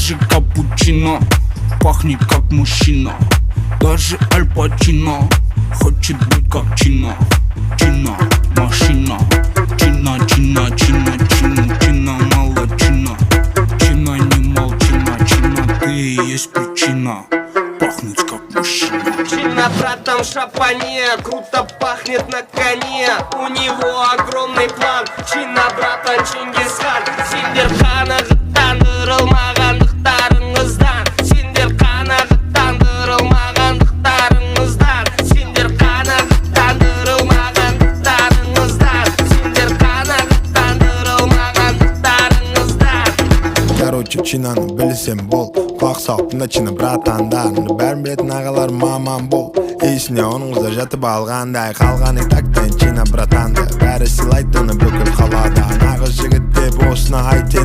Даже капучино пахнет как мужчина. Даже Аль Пачино хочет быть как Чина. Чина, машина. Чина, чина, чина, чина, чина, молодчина. Чина, не молчина, чина, ты и есть причина пахнуть как мужчина. Чина, братан, в шапане, круто пахнет на коне. У него огромный план. Чина, братан, Чингисхан. Сендер қанағаттандырылмағандықтарыңыздан. Сендер қанағаттандырылмағандықтарыңыздан. Сендер қанағаттандырылмағандықтарыңыздан. Сендер қанағаттандырылмағандықтарыңыздан. Короче, Чинаны білсем бол. Құлақ салып тыңда Чина братандарымды. Бәрін білетін ағалар мамам бол. Есіне оныңызда жатып алғандай. Қалған тактен Чина братанды. Бәрі сыйлайды оны бүкіл қалада. Нағыз жігіт деп осыны айтен.